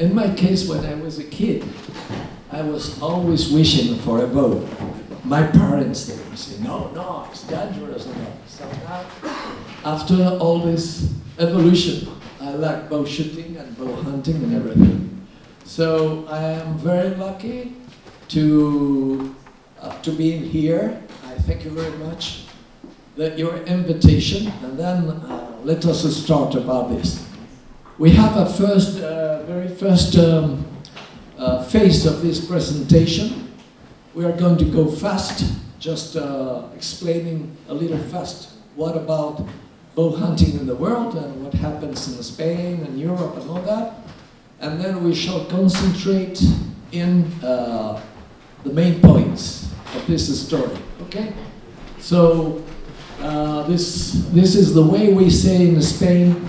In my case, when I was a kid, I was always wishing for a bow. My parents, they would say, no, no, it's dangerous. No. So now, after all this evolution, I like bow shooting and bow hunting and everything. So I am very lucky to be in here. I thank you very much for your invitation, and then let us start about this. We have a very first phase of this presentation. We are going to go fast, just explaining a little fast what about bow hunting in the world and what happens in Spain and Europe and all that. And then we shall concentrate in the main points of this story, okay? So this is the way we say in Spain,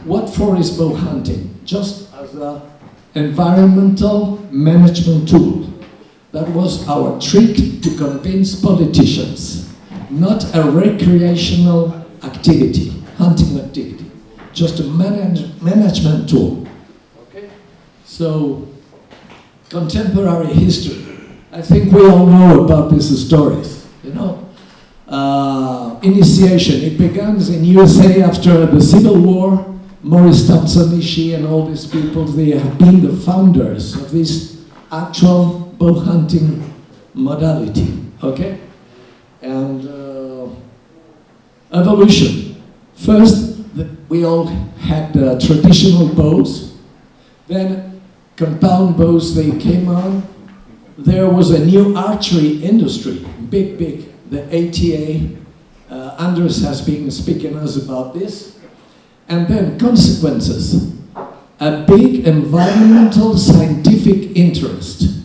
what for is bow hunting? Just as an environmental management tool. That was our trick to convince politicians, not a recreational activity, hunting activity, just a management tool. Okay? So, contemporary history. I think we all know about these stories, you know. Initiation, it begins in USA after the Civil War. Maurice Thompson-Ishii and all these people, they have been the founders of this actual bow hunting modality, okay? And evolution. First, we all had traditional bows, then compound bows, they came on. There was a new archery industry, big, the ATA. Anders has been speaking to us about this. And then consequences, a big environmental scientific interest.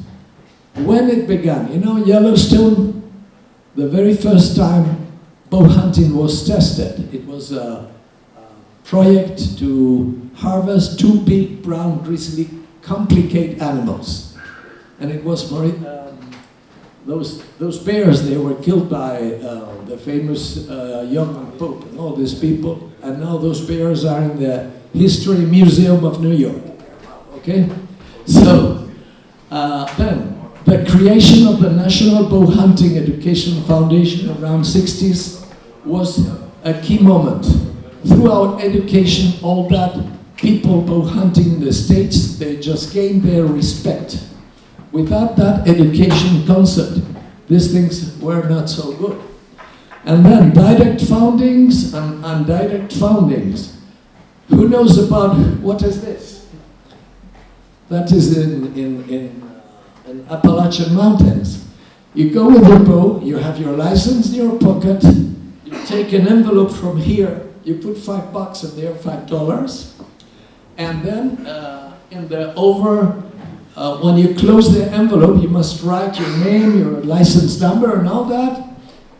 When it began, you know, Yellowstone, the very first time bow hunting was tested, it was a project to harvest 2 big brown grizzly complicated animals. And it was those bears, they were killed by the famous young Pope and all these people, and now those bears are in the History Museum of New York. Okay? So, then, the creation of the National Bow Hunting Education Foundation around 60s was a key moment. Throughout education, all that people bow hunting in the States, they just gained their respect. Without that education concept, these things were not so good. And then direct foundings and indirect foundings. Who knows about, what is this? That is in Appalachian Mountains. You go with your bow, you have your license in your pocket, you take an envelope from here, you put $5 in there, $5, and then in the when you close the envelope, you must write your name, your license number, and all that.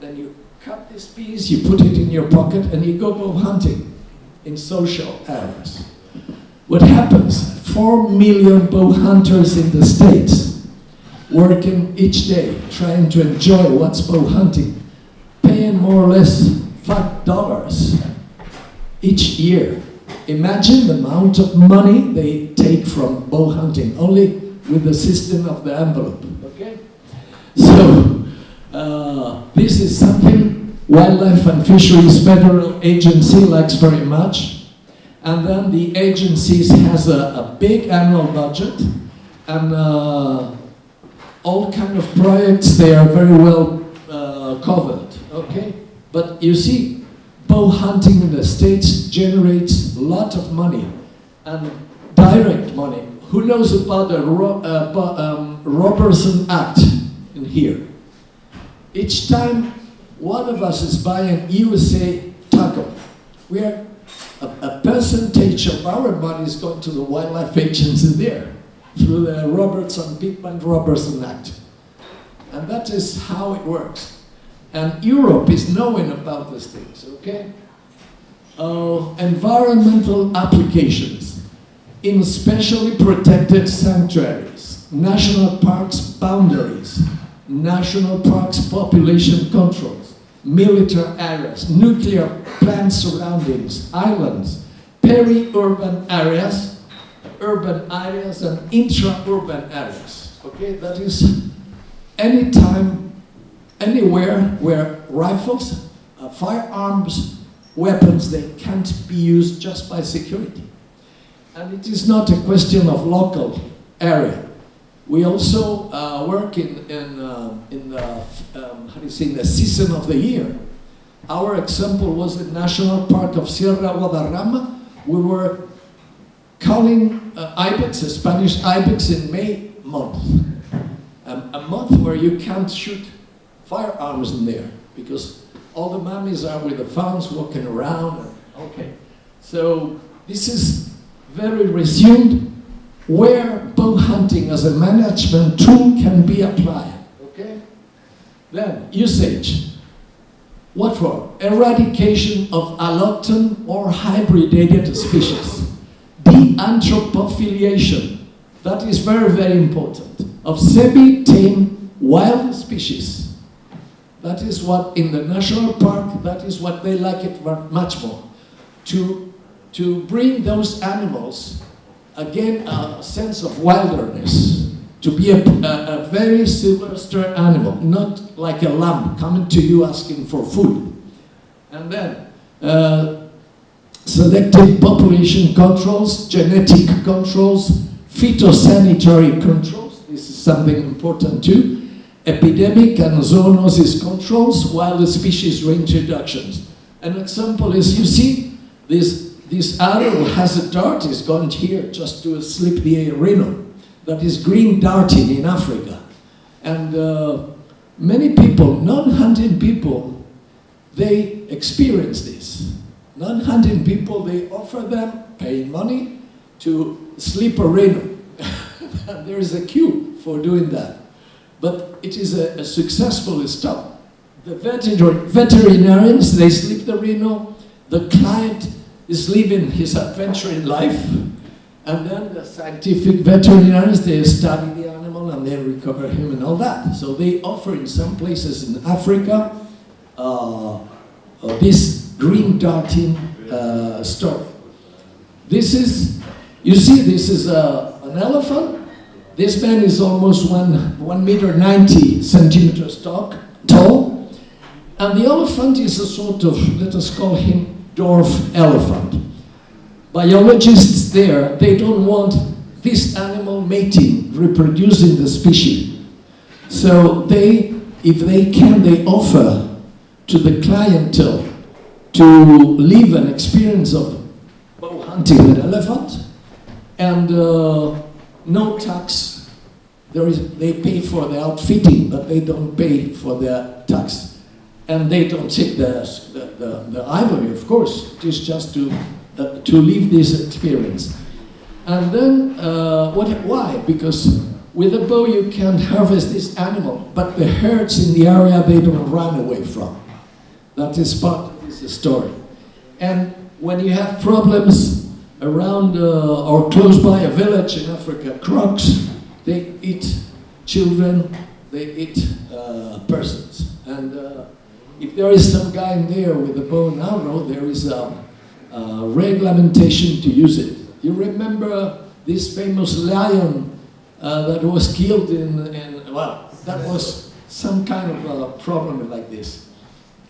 Then you cut this piece, you put it in your pocket, and you go bow hunting in social areas. What happens? 4 million bow hunters in the States working each day, trying to enjoy what's bow hunting, paying more or less $5 each year. Imagine the amount of money they take from bow hunting, only with the system of the envelope, okay? So, this is something Wildlife and Fisheries Federal Agency likes very much. And then the agencies has a big annual budget, and all kind of projects, they are very well covered, okay? But you see, bow hunting in the States generates a lot of money, and direct money. Who knows about the Robertson Act in here? Each time one of us is buying USA tackle, we are a percentage of our money is going to the wildlife agency there through the Pittman-Robertson Act. And that is how it works. And Europe is knowing about these things, okay? Environmental applications in specially protected sanctuaries, national parks boundaries, national parks population controls, military areas, nuclear plant surroundings, islands, peri-urban areas, urban areas and intra-urban areas. Okay, that is anytime, anywhere where rifles, firearms, weapons, they can't be used just by security. And it is not a question of local area. We also work in the season of the year. Our example was the National Park of Sierra Guadarrama. We were calling ibex, a Spanish ibex, in May month. A month where you can't shoot firearms in there because all the mummies are with the phones walking around. Okay, so this is very resumed where bow hunting as a management tool can be applied. Okay? Then, usage. What for? Eradication of allochthon or hybridated species. De-anthropophiliation. That is very, very important. Of semi-tame wild species. That is what, in the national park, that is what they like it much more. To bring those animals, again, a sense of wilderness, to be a very sylvester animal, not like a lamb coming to you asking for food. And then, selective population controls, genetic controls, phytosanitary controls, this is something important too, epidemic and zoonosis controls, wild species reintroductions. An example is, you see, this arrow has a dart, is going here just to slip the rhino. That is green darting in Africa. And many people, non-hunting people, they experience this. Non-hunting people, they offer them, paying money, to slip a rhino. And there is a queue for doing that. But it is a successful stop. The veterinarians, they slip the rhino. The client is living his adventure in life. And then the scientific veterinarians, they study the animal and they recover him and all that. So they offer in some places in Africa this green darting story. This is, you see, this is an elephant. This man is almost 1 meter 90 centimeters tall. And the elephant is a sort of, let us call him dwarf elephant. Biologists there, they don't want this animal mating, reproducing the species. So they, if they can, they offer to the clientele to live an experience of bow hunting with elephant, and no tax. They pay for the outfitting, but they don't pay for the tax. And they don't take the ivory, of course. It is just to live this experience. And then, why? Because with a bow you can harvest this animal, but the herds in the area, they don't run away from. That is part of this story. And when you have problems around or close by a village in Africa, crocs, they eat children, they eat persons. And if there is some guy in there with a bow and arrow, there is a reglamentation to use it. You remember this famous lion that was killed well, that was some kind of a problem like this.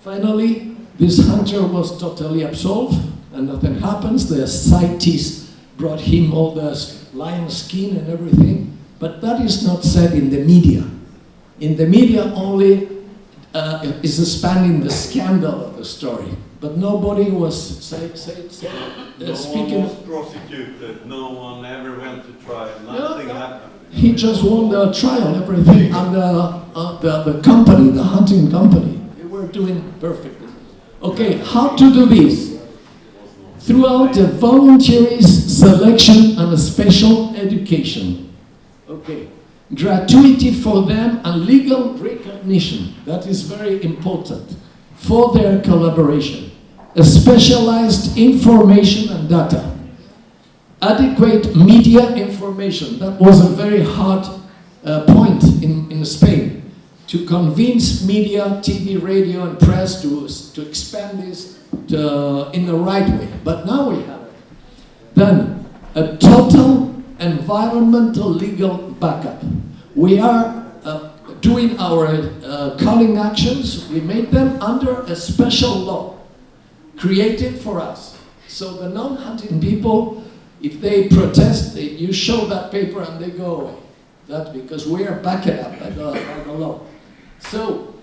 Finally, this hunter was totally absolved and nothing happens. The CITES brought him all the lion skin and everything, but that is not said in the media. In the media only is expanding the scandal of the story. But nobody was speaking. No one was prosecuted, no one ever went to trial, nothing happened. He just won the trial, everything, and the company, the hunting company, they were doing perfectly. Okay, how to do this? Throughout a voluntary selection and a special education. Okay, gratuity for them and legal recognition, that is very important for their collaboration. A specialized information and data. Adequate media information. That was a very hard point in Spain. To convince media, TV, radio and press to expand this in the right way. But now we have it. Then, a total environmental legal backup. We are doing our calling actions, we made them under a special law created for us. So the non-hunting people, if they protest, you show that paper and they go away. That's because we are backed up by the law. So,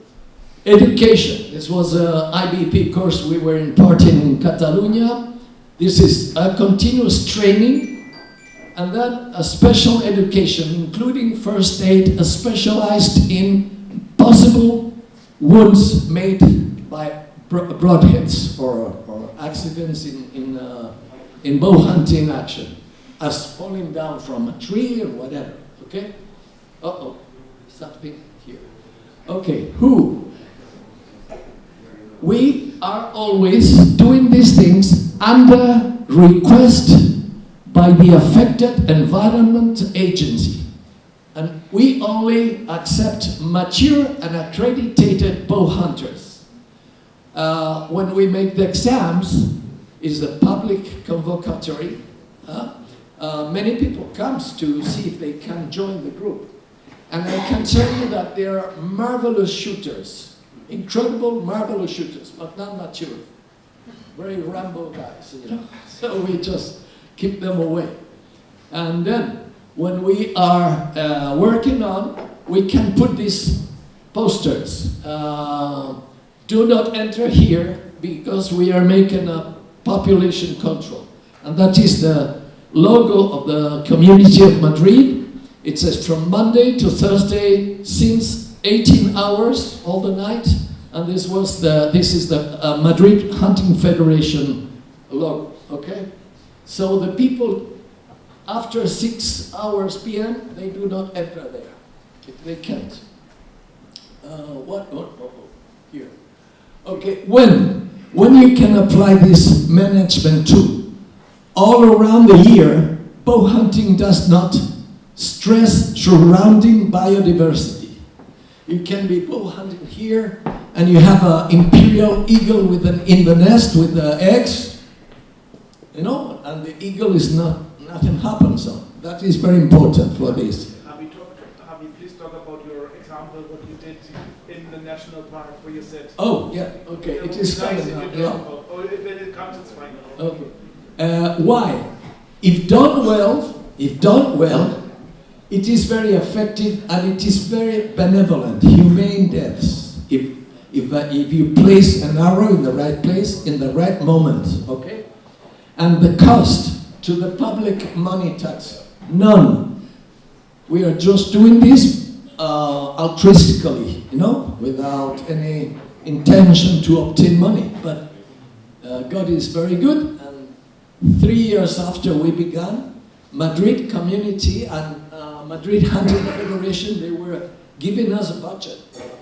education. This was an IBP course we were imparting in Catalonia. This is a continuous training, and then a special education, including first aid, specialized in possible wounds made by broadheads or accidents in bow hunting action, as falling down from a tree or whatever. Okay? Uh-oh, something here. Okay, who? We are always doing these things under request by the affected environment agency. And we only accept mature and accredited bow hunters. When we make the exams, is a public convocatory. Many people come to see if they can join the group. And I can tell you that they are marvelous shooters, incredible, marvelous shooters, but not mature. Very Rambo guys, you know. So we just keep them away. And then, when we are working on, we can put these posters. Do not enter here because we are making a population control. And that is the logo of the community of Madrid. It says from Monday to Thursday, since 18 hours all the night. And this is the Madrid Hunting Federation logo, okay? So the people, after 6 hours PM, they do not enter there. They can't. Here. Okay, when you can apply this management tool, all around the year, bow hunting does not stress surrounding biodiversity. You can be bow hunting here, and you have an imperial eagle in the nest with the eggs, you know, and the eagle is nothing happens on. That is very important for this. Have you please talk about your example, what you did in the national park where you said... Oh, yeah, okay, it is nice coming if now, you yeah. talk about, or if it comes, it's fine. Okay. Why? If done well, it is very effective and it is very benevolent, humane deaths. If you place an arrow in the right place, in the right moment, okay? And the cost to the public money tax, none. We are just doing this altruistically, you know, without any intention to obtain money. But God is very good, and 3 years after we began, Madrid community and Madrid Hunting Federation, they were giving us a budget,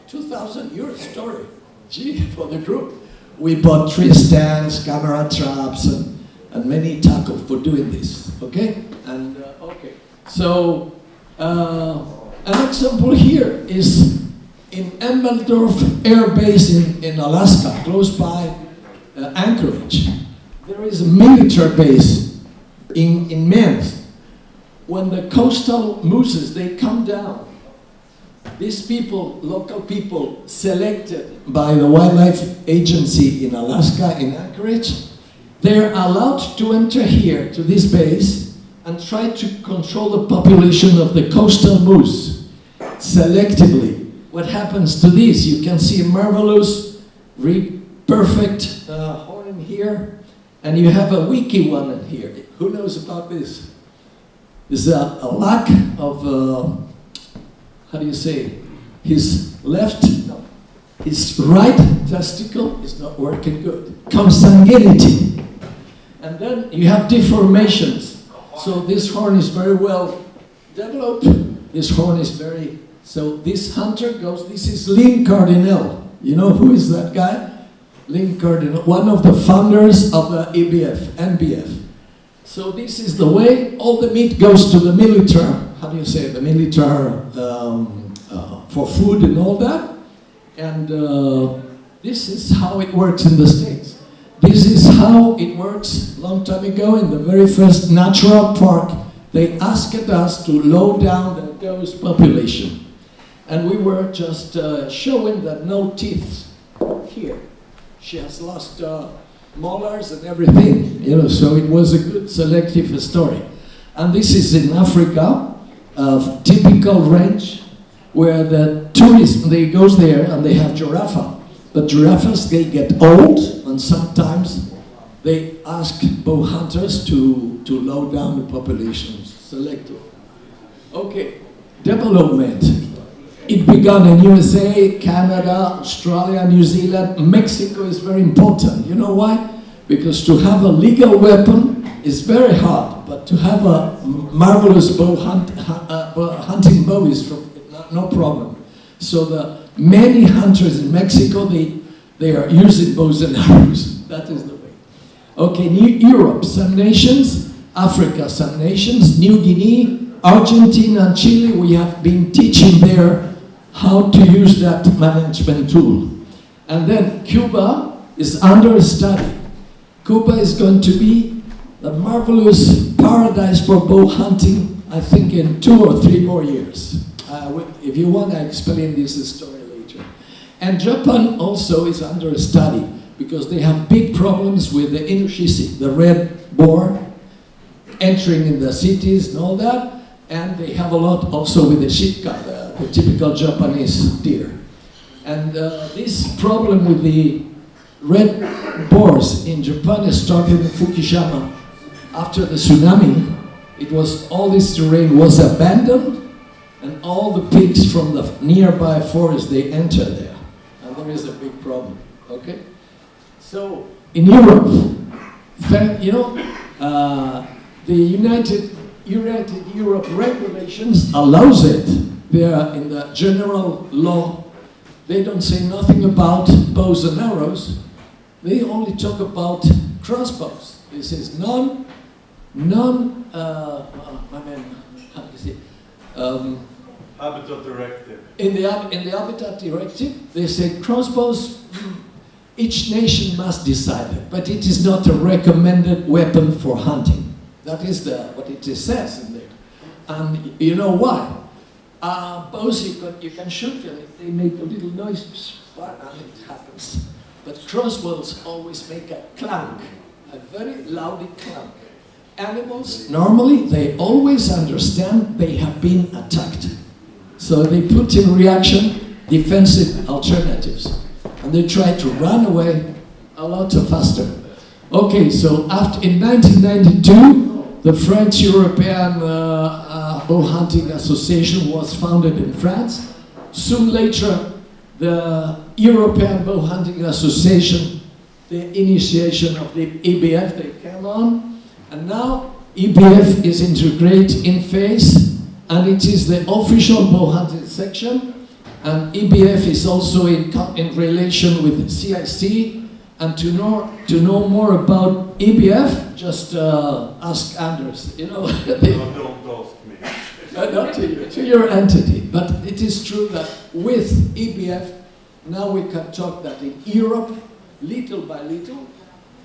2,000 euro story, gee, for the group. We bought tree stands, camera traps, and many tackle for doing this, okay? And, okay, so an example here is in Emmeldorf Air Base in Alaska, close by Anchorage. There is a military base in Maine. When the coastal mooses, they come down, these people, local people, selected by the Wildlife Agency in Alaska, in Anchorage, they're allowed to enter here to this base and try to control the population of the coastal moose selectively. What happens to this? You can see a marvelous, perfect horn here, and you have a weaky one in here. Who knows about this? There's a lack of, how do you say, his right testicle is not working good. Consanguinity. And then you have deformations. So this horn is very well developed. This horn is very, so this hunter goes, this is Lynn Cardinal. You know who is that guy? Lynn Cardinal, one of the founders of the NBF. So this is the way all the meat goes to the military, how do you say, the military for food and all that. And this is how it works in the States. This is how it works long time ago in the very first natural park they asked us to low down the ghost population. And we were just showing that no teeth here. She has lost molars and everything, you know, so it was a good selective story. And this is in Africa, a typical range where the tourists, they goes there and they have giraffe. But giraffes, they get old, and sometimes they ask bow hunters to low down the population, selective. Okay, development. It began in USA, Canada, Australia, New Zealand. Mexico is very important. You know why? Because to have a legal weapon is very hard, but to have a marvelous hunting bow is no problem. So the many hunters in Mexico, they are using bows and arrows. That is the way. Okay, Europe, some nations. Africa, some nations. New Guinea, Argentina, and Chile, we have been teaching there how to use that management tool. And then Cuba is under study. Cuba is going to be a marvelous paradise for bow hunting, I think in 2 or 3 more years. If you want, I explain this story later. And Japan also is under study because they have big problems with the inushisi, the red boar, entering in the cities and all that. And they have a lot also with the shitka, the typical Japanese deer. And this problem with the red boars in Japan started in Fukushima. After the tsunami, all this terrain was abandoned, and all the pigs from the nearby forest, they enter there. And there is a big problem, okay? So, in Europe, you know, the United Europe regulations allows it. They are in the general law. They don't say nothing about bows and arrows. They only talk about crossbows. This is Habitat Directive. In the Habitat Directive, they say crossbows, each nation must decide it, but it is not a recommended weapon for hunting. That is what it says in there. And you know why? Bows, you can shoot them, they make a little noise, and it happens. But crossbows always make a clank, a very loud clank. Animals, normally, they always understand they have been attacked. So they put in reaction defensive alternatives. And they try to run away a lot faster. Okay, so in 1992, the French European Bow Hunting Association was founded in France. Soon later, the European Bow Hunting Association, the initiation of the EBF, they came on. And now EBF is integrated in FACE, and it is the official bow hunting section. And EBF is also in relation with CIC. And to know more about EBF, just ask Anders. You know, Don't ask me. not to you, to your entity. But it is true that with EBF, now we can talk that in Europe, little by little,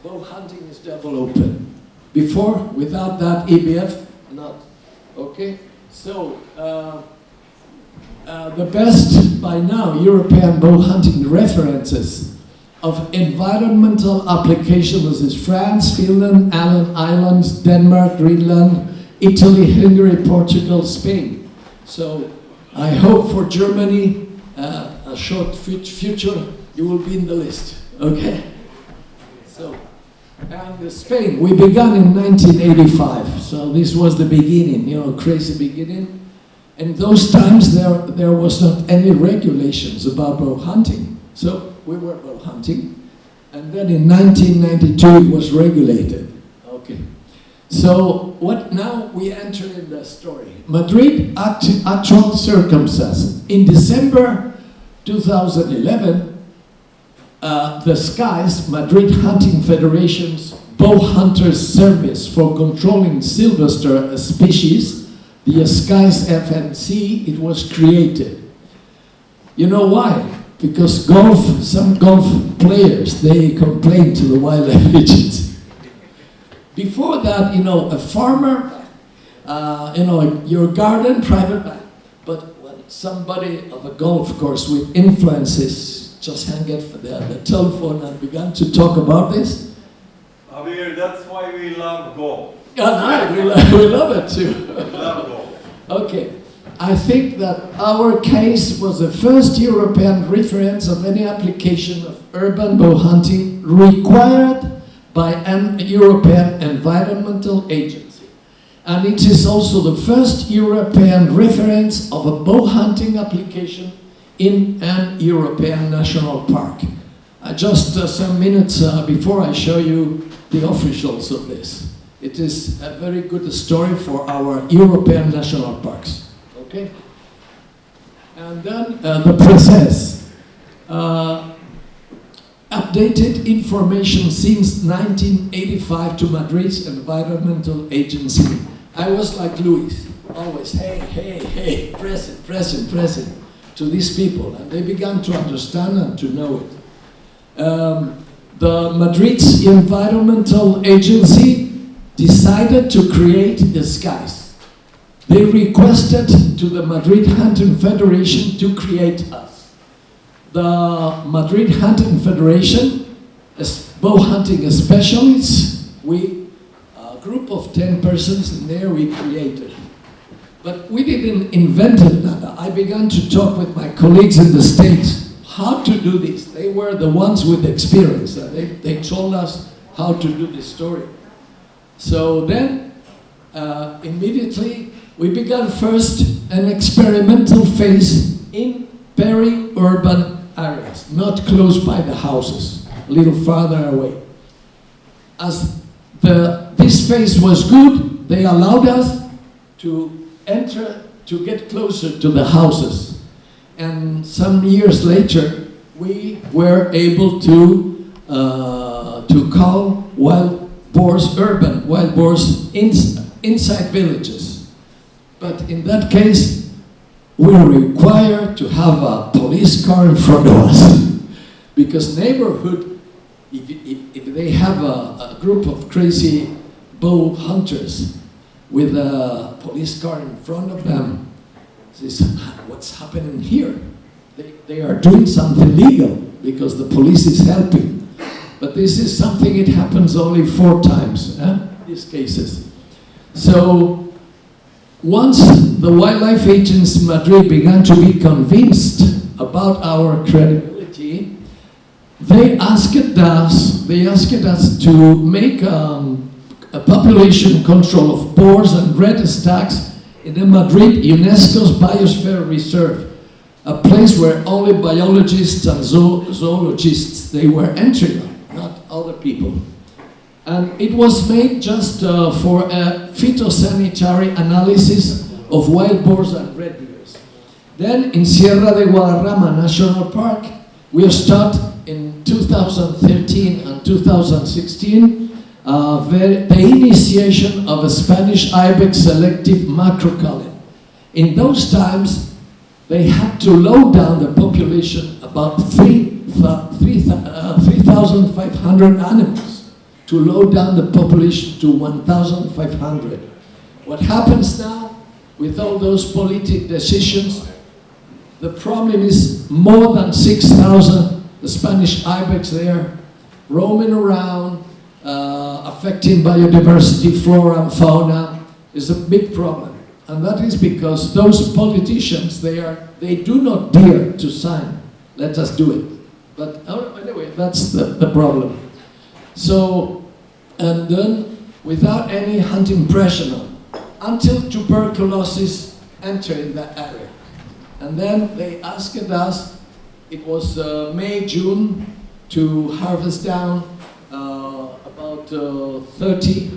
bow hunting is developing. Before, without that EBF, not. Okay? So, the best by now European bow hunting references of environmental applications is France, Finland, Allen Islands, Denmark, Greenland, Italy, Hungary, Portugal, Spain. So I hope for Germany, a short future, you will be in the list. Okay? So, and Spain, we began in 1985. So this was the beginning, you know, crazy beginning. In those times, there was not any regulations about bow hunting. So we were bow hunting. And then in 1992, it was regulated. Okay. So what now we enter in the story. Madrid, actual circumstances. In December 2011, the SCAES, Madrid Hunting Federation's Bow Hunters Service for Controlling Sylvester Species, the SCAES FNC, it was created. You know why? Because some golf players, they complained to the wildlife agency. Before that, you know, a farmer, you know, your garden, private bank. But when somebody of a golf course with influences just hang it for the telephone and began to talk about this. Javier, that's why we love golf. Yeah, no, we love it too. We love golf. Okay, I think that our case was the first European reference of any application of urban bow hunting required by an European environmental agency. And it is also the first European reference of a bow hunting application in an European national park. Just some minutes before I show you the officials of this. It is a very good story for our European national parks. Okay? And then the process. Updated information since 1985 to Madrid's environmental agency. I was like Luis, always, hey, hey, hey, present, present, present, to these people. And they began to understand and to know it. The Madrid's environmental agency decided to create the SCAES. They requested to the Madrid Hunting Federation to create us. The Madrid Hunting Federation, as bow hunting specialists, we, a group of 10 persons in there, we created. But we didn't invent it, nada. I began to talk with my colleagues in the States how to do this. They were the ones with experience. They told us how to do this story. So then, immediately, we began first an experimental phase in peri-urban areas, not close by the houses, a little farther away. As this phase was good, they allowed us to enter, to get closer to the houses. And some years later, we were able to call wild boars urban, wild boars inside villages. But in that case, we are required to have a police car in front of us. Because neighborhood, if they have a group of crazy bow hunters with a police car in front of them, says, what's happening here? They are doing something legal because the police is helping. But this is something, it happens only 4 times, these cases. So once the wildlife agents in Madrid began to be convinced about our credibility, they asked us to make a population control of boars and red stags in the Madrid UNESCO's Biosphere Reserve, a place where only biologists and zoologists, they were entering, not other people. And it was made just for a phytosanitary analysis of wild boars and red deers. Then in Sierra de Guadarrama National Park, we start in 2013 and 2016 the initiation of a Spanish ibex selective macroculling. In those times, they had to low down the population about 3,500 animals to low down the population to 1,500. What happens now with all those political decisions? The problem is more than 6,000 Spanish ibex there roaming around, affecting biodiversity, flora and fauna is a big problem. And that is because those politicians, they do not dare to sign, let us do it. But anyway, that's the problem. So, and then without any hunting pressure until tuberculosis entered in that area. And then they asked us, it was May, June, to harvest down about 30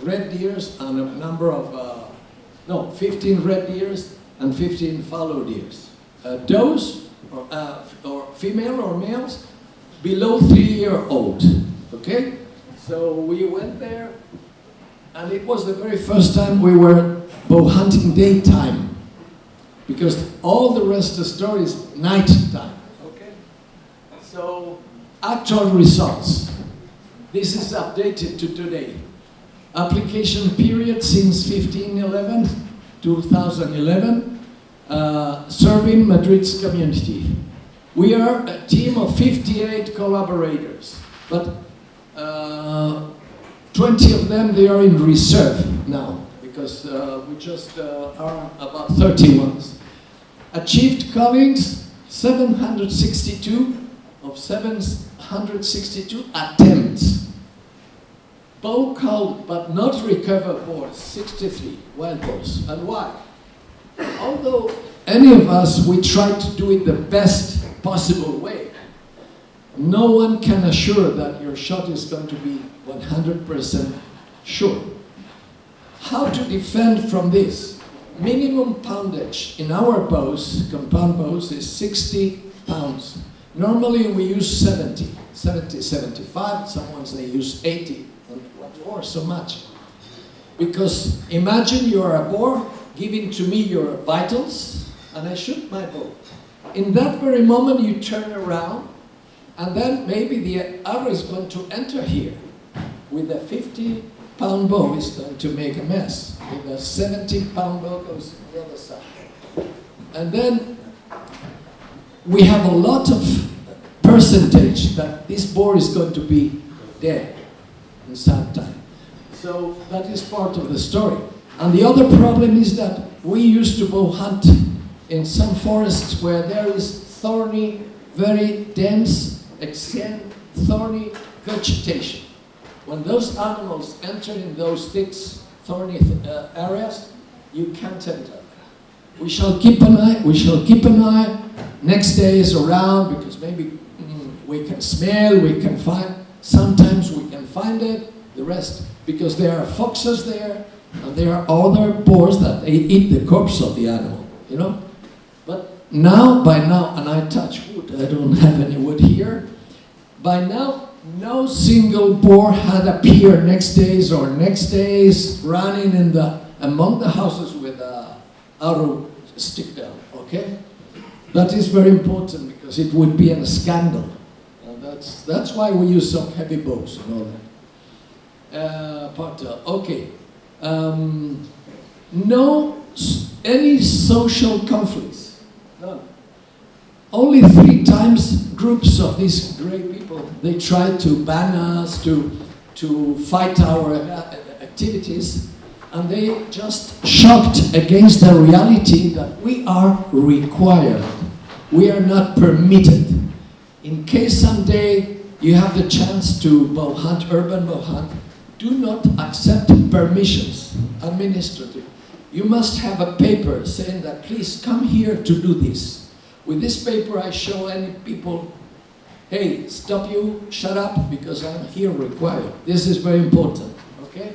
red deers and a number of, 15 red deers and 15 fallow deers. Does, or female or males, below 3-year-old, okay? So we went there, and it was the very first time we were bow hunting daytime, because all the rest of the story is night time, okay? So, actual results. This is updated to today. Application period since 2011, serving Madrid's community. We are a team of 58 collaborators, but 20 of them, they are in reserve now, because we just are about 31. Achieved callings, 762 of 762 attempts. Bow called but not recovered boars, 63 wild boars. And why? Although any of us, we try to do it the best possible way, no one can assure that your shot is going to be 100% sure. How to defend from this? Minimum poundage in our bows, compound bows, is 60 pounds. Normally we use 70, 75, some ones they use 80. And what for so much? Because imagine you are a boar giving to me your vitals and I shoot my bow. In that very moment you turn around and then maybe the arrow is going to enter here. With a 50-pound bow is going to make a mess. With a 70-pound bow goes to the other side. And then we have a lot of percentage that this boar is going to be dead in some time. So that is part of the story. And the other problem is that we used to bow hunt in some forests where there is thorny, very dense, thorny vegetation. When those animals enter in those thick, thorny areas, you can't enter. We shall keep an eye. Next day is around because maybe we can smell, we can find. Sometimes we can find it. The rest, because there are foxes there, and there are other boars that they eat the corpse of the animal. You know. But now, by now, and I touch wood. I don't have any wood here. By now, no single boar had appeared next days running in among the houses with a arrow stick down, okay? That is very important because it would be a scandal. That's why we use some heavy bows and all that. Okay. No, any social conflicts, none. Only 3 times groups of these great people, they tried to ban us, to fight our activities, and they just shocked against the reality that we are required. We are not permitted. In case someday you have the chance to bow hunt, urban bow hunt, do not accept permissions, administrative. You must have a paper saying that please come here to do this. With this paper, I show any people, hey, stop you, shut up, because I'm here required. This is very important, okay?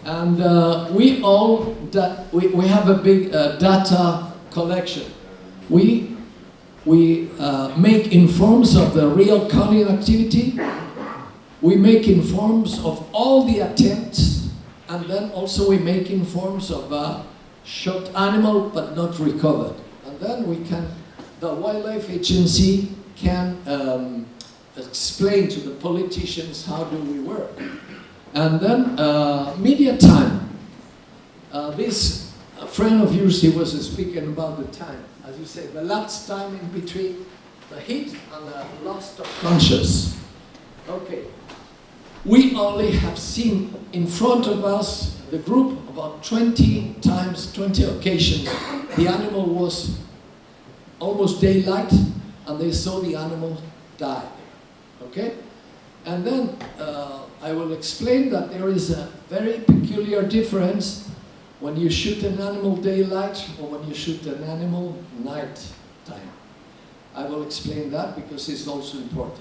And we have a big data collection. We make informs of the real calling activity. We make informs of all the attempts, and then also we make informs of shot animal but not recovered. And then we can. The Wildlife Agency can explain to the politicians how do we work. And then media time. This friend of yours, he was speaking about the time. As you say, the lapse time in between the hit and the loss of conscious. Okay. We only have seen in front of us, the group, about 20 times, 20 occasions, the animal was almost daylight, and they saw the animal die, okay? And then I will explain that there is a very peculiar difference when you shoot an animal daylight or when you shoot an animal night time. I will explain that because it's also important.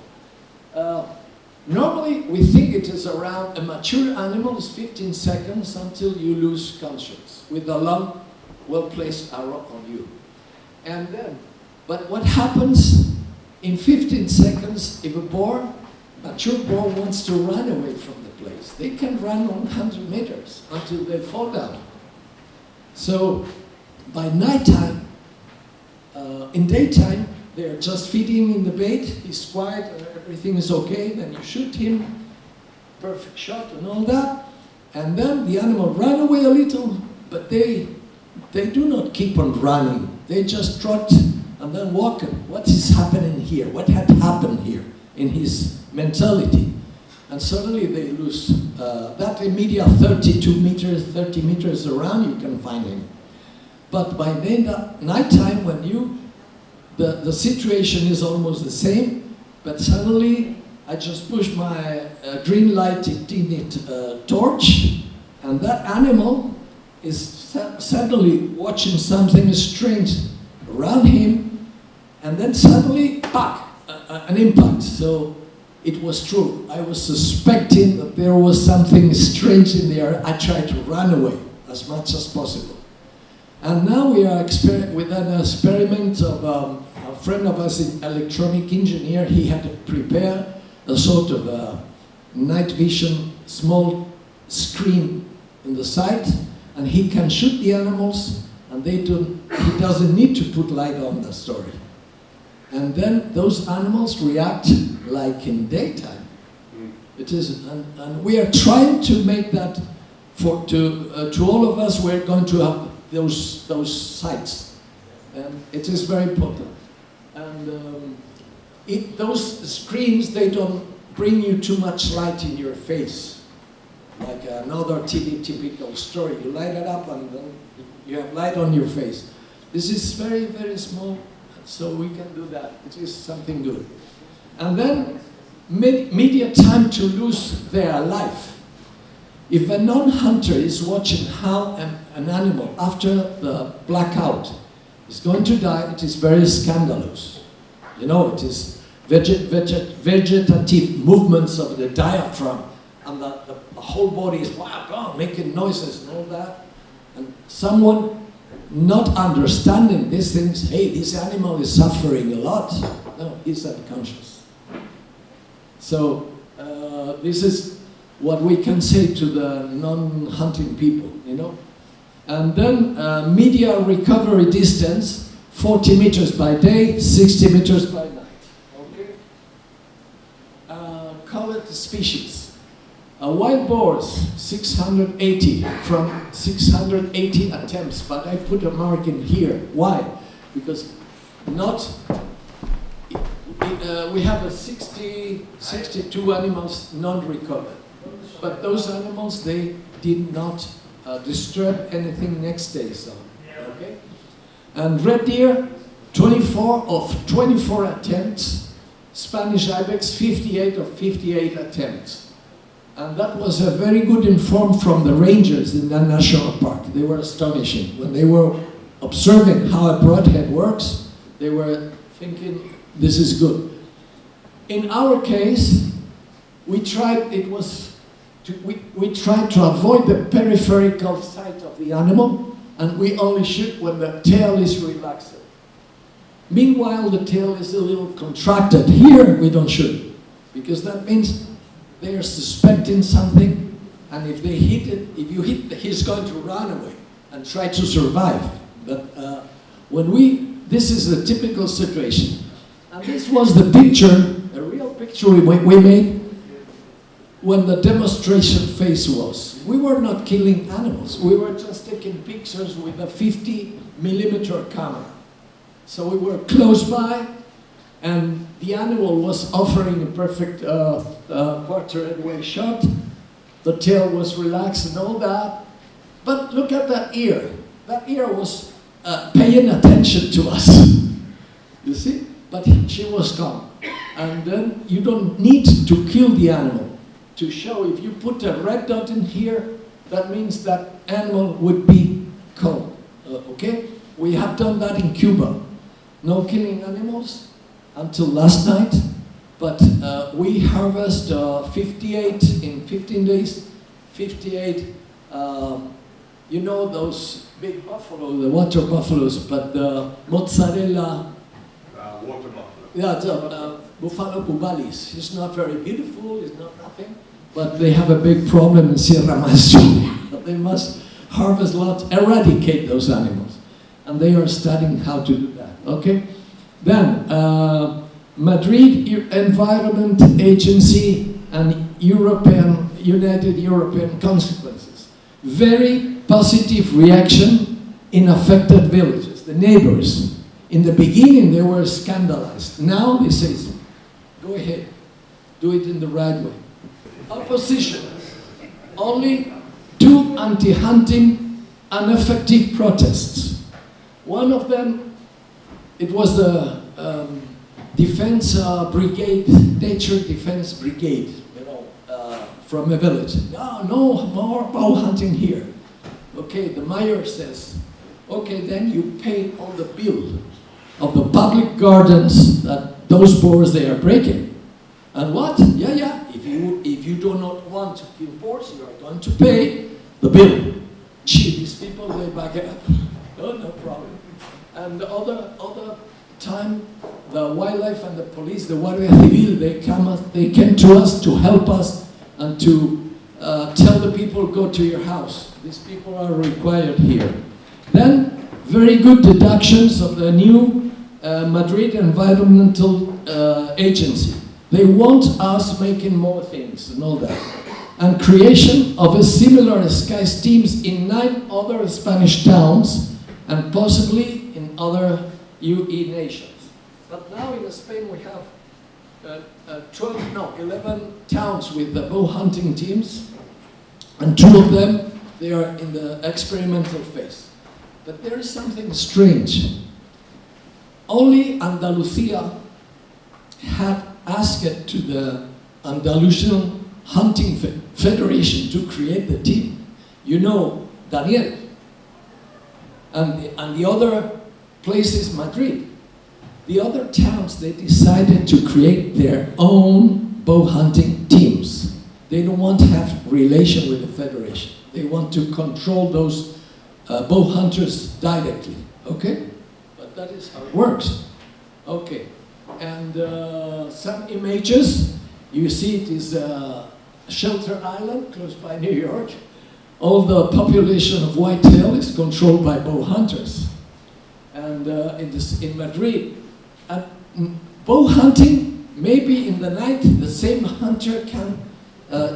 Normally, we think it is around, a mature animal is 15 seconds until you lose conscience with a long, well-placed arrow on you. And then, but what happens in 15 seconds if a mature boar wants to run away from the place? They can run 100 meters until they fall down. So by nighttime, in daytime, they're just feeding in the bait, he's quiet, everything is okay, then you shoot him, perfect shot and all that. And then the animal ran away a little, but they do not keep on running. They just trot and then walk. What is happening here? What had happened here in his mentality? And suddenly they lose that immediate 32 meters, 30 meters around, you can find him. But by night time, when the situation is almost the same, but suddenly I just push my green light torch, and that animal is suddenly watching something strange around him, and then suddenly, pack, an impact. So it was true. I was suspecting that there was something strange in there. I tried to run away as much as possible. And now we are with an experiment of a friend of us, an electronic engineer. He had to prepare a sort of a night vision small screen in the site, and he can shoot the animals, and he doesn't need to put light on the story. And then those animals react like in daytime. It is, and we are trying to make that to all of us. We're going to have those sites, and it is very important. And those screens, they don't bring you too much light in your face, like another TV typical story. You light it up and then you have light on your face. This is very, very small, so we can do that. It is something good. And then immediate time to lose their life. If a non-hunter is watching how an animal, after the blackout, is going to die, it is very scandalous. You know, it is vegetative movements of the diaphragm, and the whole body is making noises and all that. And someone not understanding these things, hey, this animal is suffering a lot. No, he's unconscious. So this is what we can say to the non-hunting people, you know. And then media recovery distance, 40 meters by day, 60 meters by night. Okay. Colored species. Wild boars, 680 from 680 attempts, but I put a mark in here. Why? Because we have 62 animals non-recovered. But those animals, they did not disturb anything next day, so, okay? And red deer, 24 attempts. Spanish ibex, 58 of 58 attempts. And that was a very good informed from the rangers in that national park. They were astonishing. When they were observing how a broadhead works, they were thinking, this is good. In our case, we tried to avoid the peripheral side of the animal, and we only shoot when the tail is relaxed. Meanwhile, the tail is a little contracted. Here, we don't shoot, because that means they are suspecting something, and if they hit it, if you hit, he's going to run away and try to survive. But this is a typical situation. And this was the picture, a real picture we made when the demonstration phase was. We were not killing animals. We were just taking pictures with a 50mm camera. So we were close by, and the animal was offering a perfect quarter-way shot. The tail was relaxed and all that. But look at that ear. That ear was paying attention to us. You see? But she was calm. And then you don't need to kill the animal to show. If you put a red dot in here, that means that animal would be calm. Okay? We have done that in Cuba. No killing animals until last night, but we harvest 58 in 15 days, 58, you know those big buffalo, the water buffaloes, but the mozzarella, Water buffalo. yeah, the Buffalo cubalis. It's not very beautiful, it's not nothing, but they have a big problem in Sierra Maestra. They must harvest lots, eradicate those animals. And they are studying how to do that, okay? Then, Madrid Environment Agency and United European Consequences. very positive reaction in affected villages, the neighbors. In the beginning, they were scandalized. Now they say, go ahead, do it in the right way. Opposition, only 2 anti-hunting ineffective protests. One of them, it was the defense brigade, nature defense brigade, from a village. No more bow hunting here. Okay, the mayor says, okay, then you pay all the bill of the public gardens that those boars they are breaking. And what? Yeah, if you do not want to kill boars, you are going to pay the bill. Gee, these people, they back it up. No problem. And the other time, the wildlife and the police, the Guardia Civil, they came to us to help us and to tell the people, go to your house. These people are required here. Then, very good deductions of the new Madrid Environmental Agency. They want us making more things and all that. And creation of a similar SCAES teams in 9 other Spanish towns and possibly in other UE nations. But now in Spain we have 11 towns with the bow hunting teams, and 2 of them, they are in the experimental phase. But there is something strange. Only Andalusia had asked to the Andalusian Hunting Federation to create the team. You know, Daniel. And the other place is Madrid. The other towns, they decided to create their own bow hunting teams. They don't want to have relation with the federation. They want to control those bow hunters directly, okay? But that is how it works. Okay, and some images. You see it is Shelter Island, close by New York. All the population of whitetail is controlled by bow hunters. And in Madrid, bow hunting, maybe in the night, the same hunter can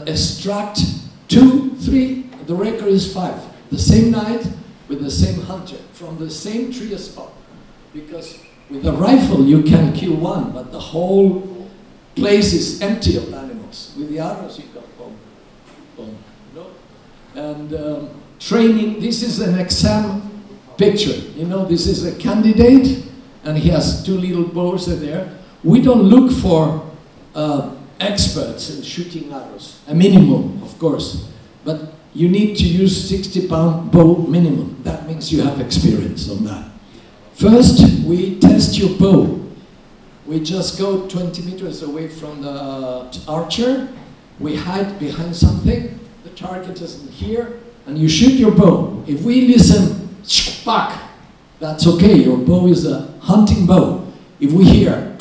extract 2, 3, the record is 5. The same night with the same hunter from the same tree spot. Because with a rifle you can kill one, but the whole place is empty of animals. With the arrows you go boom, boom, no? And training, this is an exam picture. You know, this is a candidate and he has 2 little bows there. We don't look for experts in shooting arrows, a minimum, of course, but you need to use 60-pound bow minimum. That means you have experience on that. First, we test your bow. We just go 20 meters away from the archer. We hide behind something. The target isn't here, and you shoot your bow. If we listen, back, that's okay. Your bow is a hunting bow. If we hear,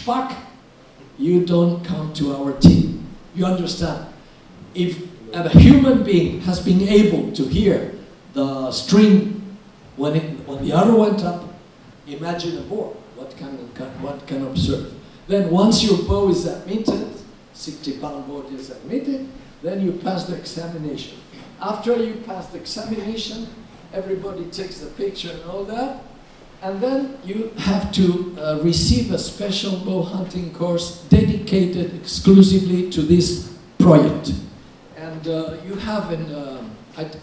back, you don't come to our team. You understand? If a human being has been able to hear the string when the arrow went up, imagine a boar. What can observe? Then once your bow is admitted, 60-pound bow is admitted, then you pass the examination. After you pass the examination, everybody takes the picture and all that, and then you have to receive a special bow hunting course dedicated exclusively to this project. And you have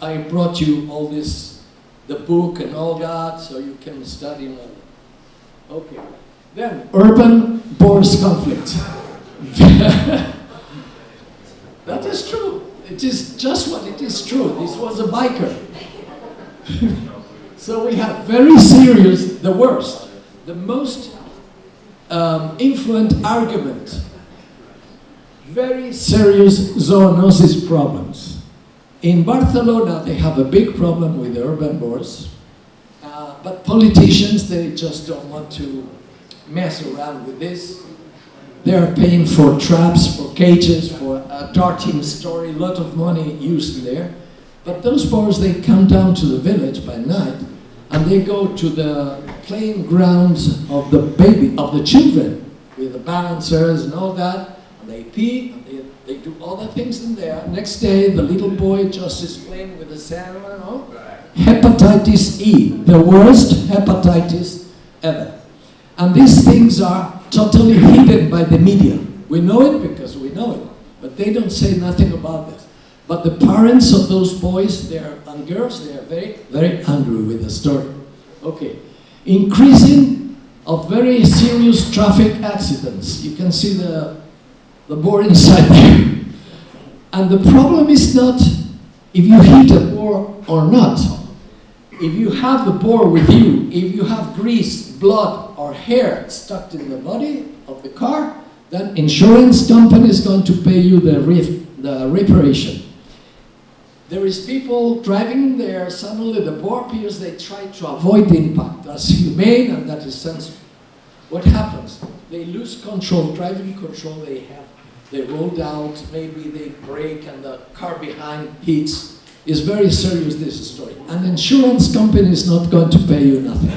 I brought you all this, the book and all that, so you can study all that. Okay. Then, urban boars conflict. That is true. It is just what it is true. This was a biker. So we have very serious, the worst, the most influent argument, very serious zoonosis problems. In Barcelona, they have a big problem with the urban boars, but politicians, they just don't want to mess around with this. They are paying for traps, for cages, for a darting story, a lot of money used there. But those boars, they come down to the village by night, and they go to the playing grounds of the children, with the balancers and all that, and they pee, and They do other things in there. Next day, the little boy just is playing with the sand, you know? Hepatitis E, the worst hepatitis ever. And these things are totally hidden by the media. We know it because we know it, but they don't say nothing about this. But the parents of those boys and girls, they are very, very angry with the story. Okay, increasing of very serious traffic accidents. You can see the board inside there. And the problem is not if you hit a boar or not. If you have the boar with you, if you have grease, blood, or hair stuck in the body of the car, then insurance company is going to pay you the reparation. There is people driving there, suddenly the boar appears, they try to avoid the impact. That's humane and that is sensible. What happens? They lose control, driving control they roll out, maybe they brake and the car behind hits. It's very serious, this story. An insurance company is not going to pay you nothing.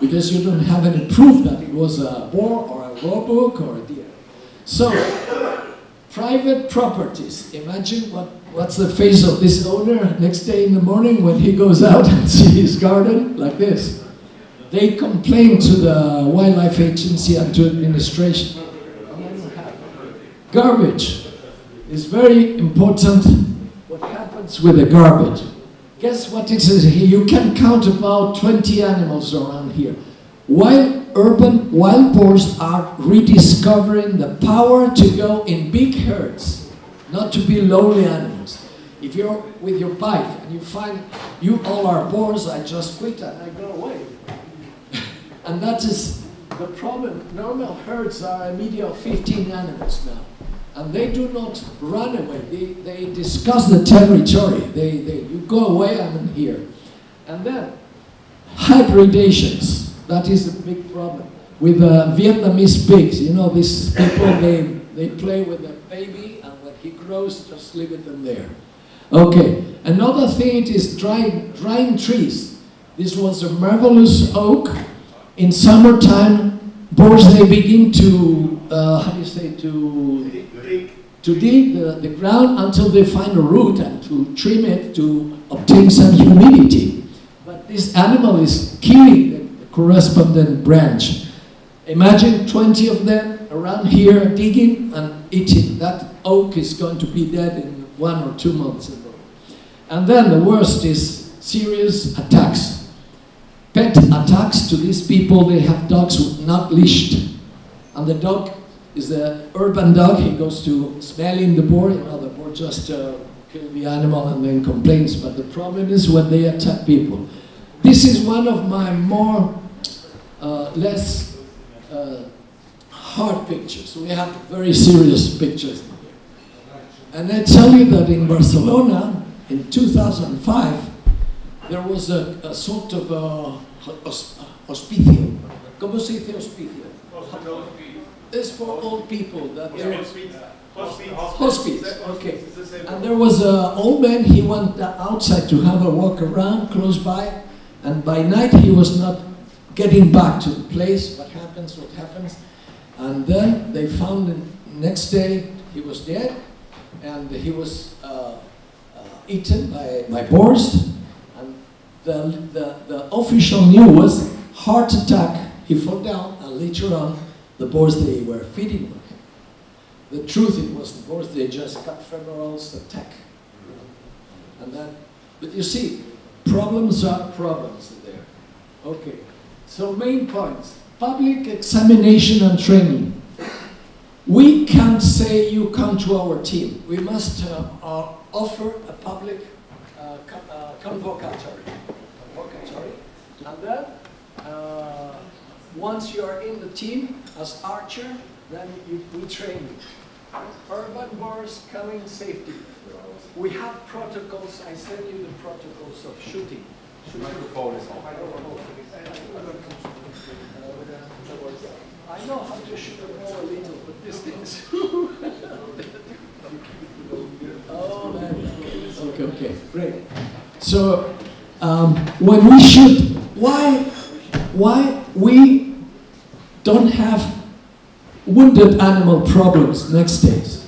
Because you don't have any proof that it was a boar or a roebuck or a deer. So, private properties. Imagine what's the face of this owner next day in the morning when he goes out and sees his garden like this. They complain to the wildlife agency and to administration. Garbage is very important. What happens with the garbage? Guess what it says here? You can count about 20 animals around here. While urban wild boars are rediscovering the power to go in big herds, not to be lonely animals. If you're with your bike and you find you all are boars, I just quit and I go away. And that is the problem. Normal herds are a median of 15 animals now. And they do not run away. They discuss the territory. You go away, I'm here. And then, hybridations. That is a big problem. With Vietnamese pigs, you know, these people, they play with the baby, and when he grows, just leave it in there. Okay, another thing is drying trees. This was a marvelous oak. In summertime, boars, they begin to, to dig the ground until they find a root and to trim it to obtain some humidity. But this animal is killing the corresponding branch. Imagine 20 of them around here digging and eating. That oak is going to be dead in 1 or 2 months ago. And then the worst is serious attacks. Pet attacks to these people. They have dogs not leashed. And the dog is the urban dog. He goes to smelling the boar. You know, the boar just kills the animal and then complains. But the problem is when they attack people. This is one of my more less hard pictures. We have very serious pictures. And I tell you that in Barcelona, in 2005, there was a sort of hospicio. ¿Cómo se dice hospicio? It's for old people. That hospice, okay. And there was an old man, he went outside to have a walk around close by, and by night he was not getting back to the place. What happens? And then they found the next day he was dead, and he was eaten by boars. And the official news was heart attack. He fell down, and later on, the boars they were feeding him. The truth, it was the boars, they just cut femorals, attack. And then, but you see, problems are problems there. Okay, so main points. Public examination and training. We can't say you come to our team. We must offer a public convocatory. And then, once you are in the team as archer, then we train you. Urban boars coming safety. We have protocols. I send you the protocols of shooting. Microphone is on. I know how to shoot a bow a little, but this thing's oh, man. Okay, great. So when we shoot, why we don't have wounded animal problems next days?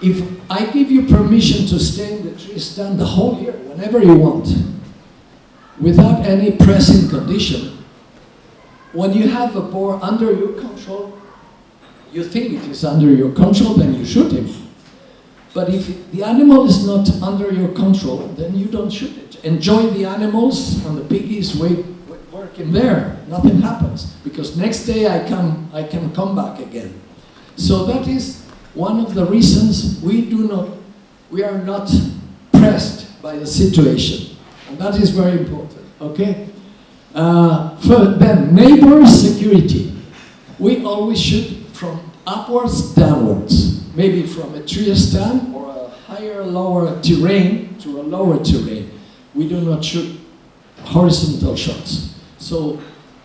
if I give you permission to stay in the tree stand the whole year, whenever you want, without any pressing condition, when you have a boar under your control, you think it is under your control, then you shoot him. But if the animal is not under your control, then you don't shoot it. Enjoy the animals, and the piggies working there. Nothing happens, because next day I can come back again. So that is one of the reasons we are not pressed by the situation, and that is very important. Okay. Then neighbor security. We always shoot from upwards downwards, maybe from a tree stand or a higher, lower terrain to a lower terrain. We do not shoot horizontal shots. So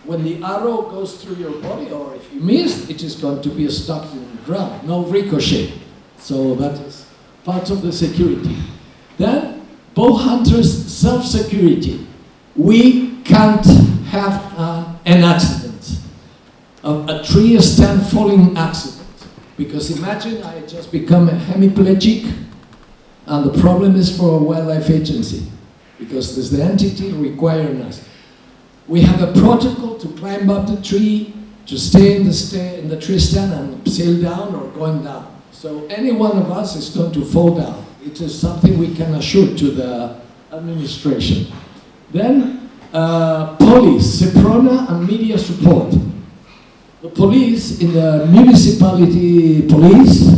when the arrow goes through your body, or if you miss, it is going to be stuck in the ground, no ricochet. So that is part of the security. Then, bow hunters' self-security. We can't have an accident, a tree stand falling accident. Because imagine I just become a hemiplegic, and the problem is for a wildlife agency, because there's the entity requiring us. We have a protocol to climb up the tree, to stay in the tree stand and sail down or going down. So any one of us is going to fall down. It is something we can assure to the administration. Then police, Seprona and media support. The police in the municipality police,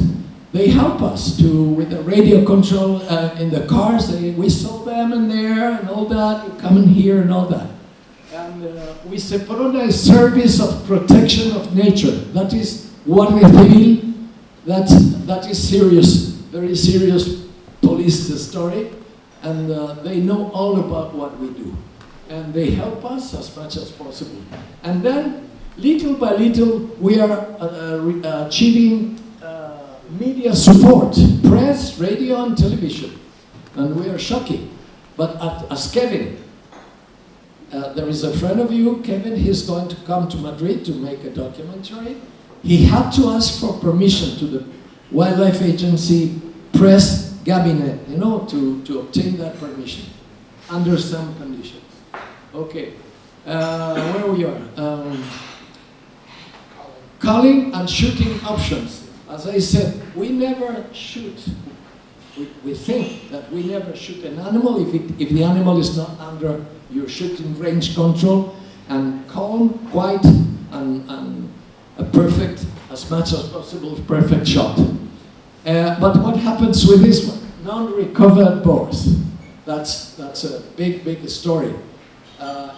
they help us with the radio control in the cars. We saw them in there and all that, you come in here and all that. And we Seprona is service of protection of nature. That is Guardia Civil. That is serious, very serious police story. And they know all about what we do. And they help us as much as possible. And then, little by little, we are achieving media support, press, radio, and television. And we are shocking. But as Kevin, there is a friend of you, Kevin, he's going to come to Madrid to make a documentary. He had to ask for permission to the Wildlife Agency press cabinet, to obtain that permission under some conditions. Okay, where we are. Calling and shooting options. As I said, we never shoot. We think that we never shoot an animal if the animal is not under your shooting range control, and calm, quiet, and a perfect, as much as possible, perfect shot. But what happens with this one? Non-recovered boars. That's a big story.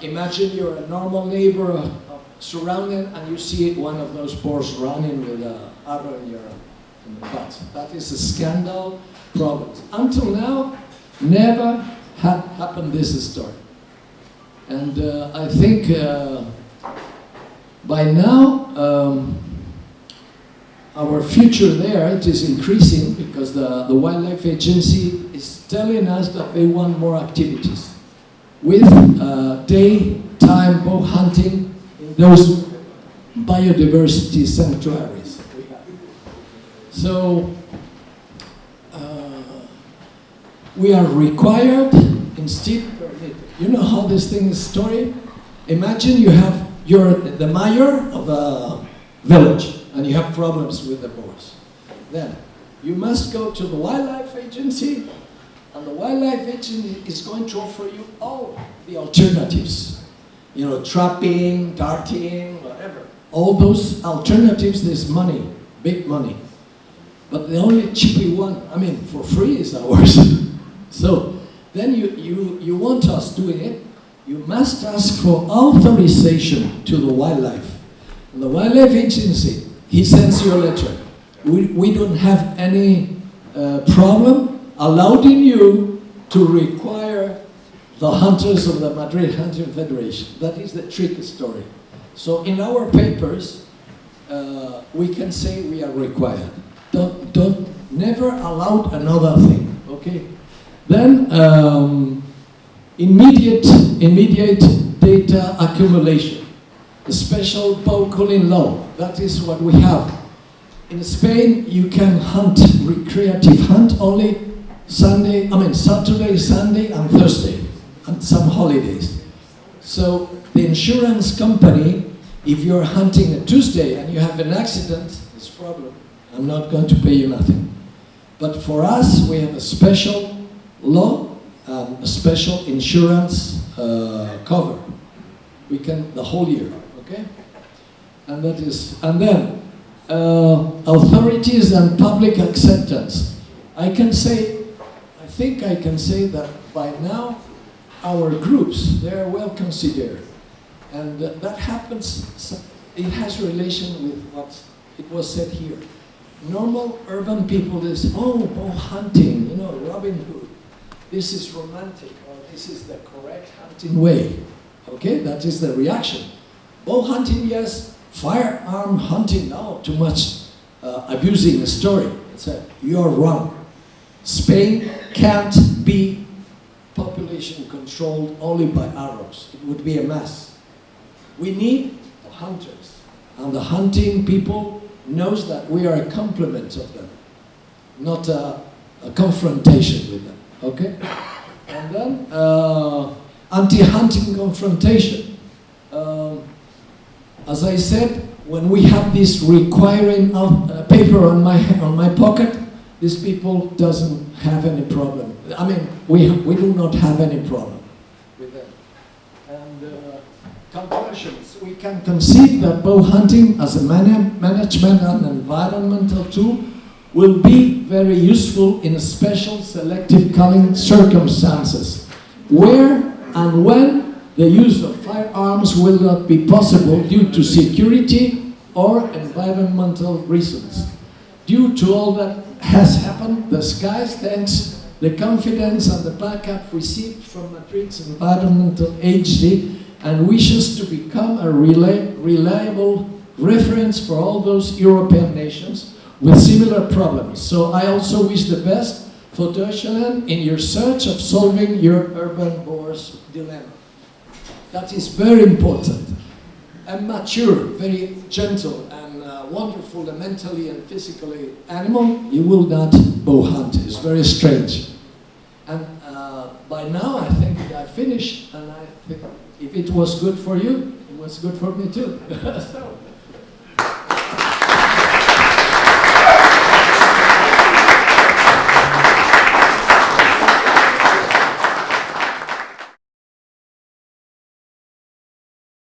Imagine you're a normal neighbor surrounded, and you see one of those boars running with an arrow in the butt. That is a scandal problem. Until now, never had happened this story. And I think by now, our future there, it is increasing, because the Wildlife Agency is telling us that they want more activities with daytime bow hunting in those biodiversity sanctuaries that we have. So we are required instead permitted. You know how this thing is story? Imagine you're the mayor of a village and you have problems with the boars. Then you must go to the Wildlife Agency, and the Wildlife Agency is going to offer you all the alternatives. Trapping, darting, whatever. All those alternatives, there's money, big money. But the only cheapy one, for free, is ours. So then you want us doing it, you must ask for authorization to the wildlife. And the Wildlife Agency, he sends you a letter. We don't have any problem allowing you to require the hunters of the Madrid Hunting Federation. That is the tricky story. So in our papers, we can say we are required. Never allowed another thing, okay? Then immediate data accumulation. The special bow calling law. That is what we have. In Spain, you can hunt, recreative hunt, only Saturday, Sunday, and Thursday, and some holidays. So the insurance company, if you're hunting a Tuesday and you have an accident, it's a problem. I'm not going to pay you nothing. But for us, we have a special law, a special insurance cover. We can, the whole year, okay? And that is, and then authorities and public acceptance. I think I can say that by now our groups, they are well considered. And that happens, it has relation with what it was said here. Normal urban people is, oh, bow hunting, you know, Robin Hood. This is romantic, or this is the correct hunting way. Okay, that is the reaction. Bow hunting, yes. Firearm hunting, no, too much abusing the story. It's you're wrong. Spain can't be population controlled only by arrows. It would be a mess. We need the hunters. And the hunting people knows that we are a complement of them, not a confrontation with them, okay? And then anti-hunting confrontation. As I said, when we have this requiring paper on my pocket, these people doesn't have any problem. I mean, we do not have any problem with them. And conclusions, we can conceive that bow hunting as a management and environmental tool will be very useful in special selective culling circumstances, where and when the use of firearms will not be possible due to security or environmental reasons. Due to all that has happened, the SCAES thanks the confidence and the backup received from Madrid's environmental agency and wishes to become a reliable reference for all those European nations with similar problems. So I also wish the best for Deutschland in your search of solving your urban boars dilemma. That is very important. A mature, very gentle and wonderful and mentally and physically animal, you will not bow hunt. It's very strange. And by now I think I finished, and I think if it was good for you, it was good for me too. So,